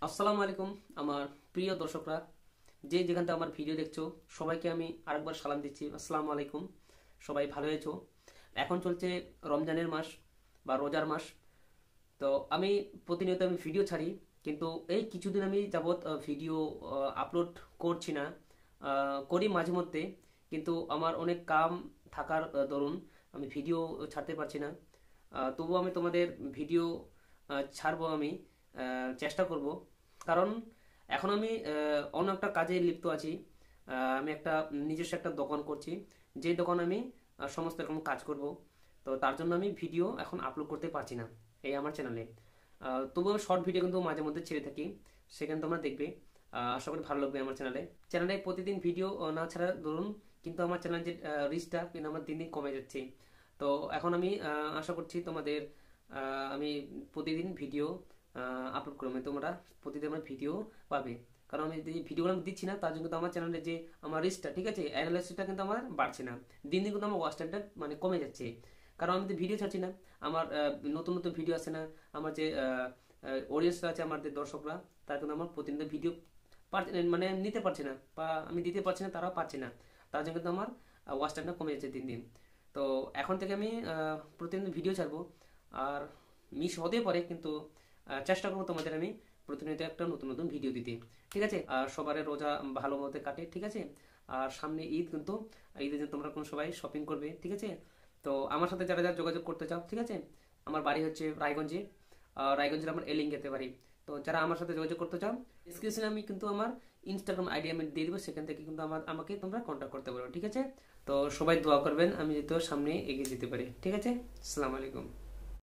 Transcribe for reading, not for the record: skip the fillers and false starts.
আসসালামু আলাইকুম আমার প্রিয় দর্শকরা, যে যেখান থেকে আমার ভিডিও দেখছো সবাইকে আমি আরেকবার সালাম দিচ্ছি। আসসালামু আলাইকুম। সবাই ভালো আছো? এখন চলছে রমজানের মাস বা রোজার মাস। তো আমি প্রতিনিয়ত ভিডিও ছাড়ি, কিন্তু এই কিছুদিন আমি যাবৎ ভিডিও আপলোড করছি না। করি মাঝে মধ্যে, কিন্তু আমার অনেক কাম থাকার দরুন আমি ভিডিও ছাড়তে পারছি না। তবুও আমি তোমাদের ভিডিও ছাড়বো, আমি চেষ্টা করব। কারণ এখন আমি অন্য একটা কাজে লিপ্ত আছি। আমি একটা নিজস্ব একটা দোকান করছি, যে দোকান আমি সমস্ত রকম কাজ করব। তো তার জন্য আমি ভিডিও এখন আপলোড করতে পারছি না এই আমার চ্যানেলে। তবুও শর্ট ভিডিও কিন্তু মাঝে মধ্যে ছেড়ে থাকি, সেখানে তোমরা দেখবে। আশা করি ভালো লাগবে আমার চ্যানেলে প্রতিদিন ভিডিও না ছাড়ার দরুন কিন্তু আমার চ্যানেল যে রিচটা কিন্তু আমার দিন দিন কমে যাচ্ছে। তো এখন আমি আশা করছি তোমাদের আমি প্রতিদিন ভিডিও আপলোড করবো, তোমরা প্রতিদিন আমার ভিডিও পাবে। কারণ আমি যে ভিডিওগুলো আমি দিচ্ছি না, তার জন্য কিন্তু আমার চ্যানেলে যে আমার রিচটা, ঠিক আছে, অ্যানালাইসিসটা কিন্তু আমার বাড়ছে না। দিন দিন কিন্তু আমার ওয়াচ টাইমটা মানে কমে যাচ্ছে। কারণ আমি তো ভিডিও ছাড়ছি না, আমার নতুন নতুন ভিডিও আসে না। আমার যে অডিয়েন্সরা আছে, আমার যে দর্শকরা, তারা কিন্তু আমার প্রতিদিন ভিডিও মানে নিতে পারছে না, বা আমি দিতে পারছি না, তারাও পাচ্ছে না। তার জন্য কিন্তু আমার ওয়াচ টাইমটা কমে যাচ্ছে দিন দিন। তো এখন থেকে আমি প্রতিদিন ভিডিও ছাড়বো। আর মিস হতে পারে, কিন্তু চেষ্টা করবো তোমাদের আমি প্রতিনিয়ত একটা নতুন নতুন ভিডিও দিতে। ঠিক আছে? আর সবার রোজা ভালো মতো কাটে, ঠিক আছে? আর সামনে ঈদ, কিন্তু ঈদের জন্য তোমরা কোন সবাই শপিং করবে, ঠিক আছে? তো আমার সাথে যারা যারা যোগাযোগ করতে চাও, ঠিক আছে, আমার বাড়ি হচ্ছে রায়গঞ্জে। রায়গঞ্জের আমার এলিঙ্গেতে বাড়ি। তো যারা আমার সাথে যোগাযোগ করতে চাও, ডিসক্রিপশনে আমি কিন্তু আমার ইনস্টাগ্রাম আইডি আমি দিয়ে দিব, সেখান থেকে কিন্তু আমাকে তোমরা কন্ট্যাক্ট করতে পারো, ঠিক আছে? তো সবাই দোয়া করবেন আমি যেহেতু সামনে এগিয়ে যেতে পারি, ঠিক আছে? আসসালামু আলাইকুম।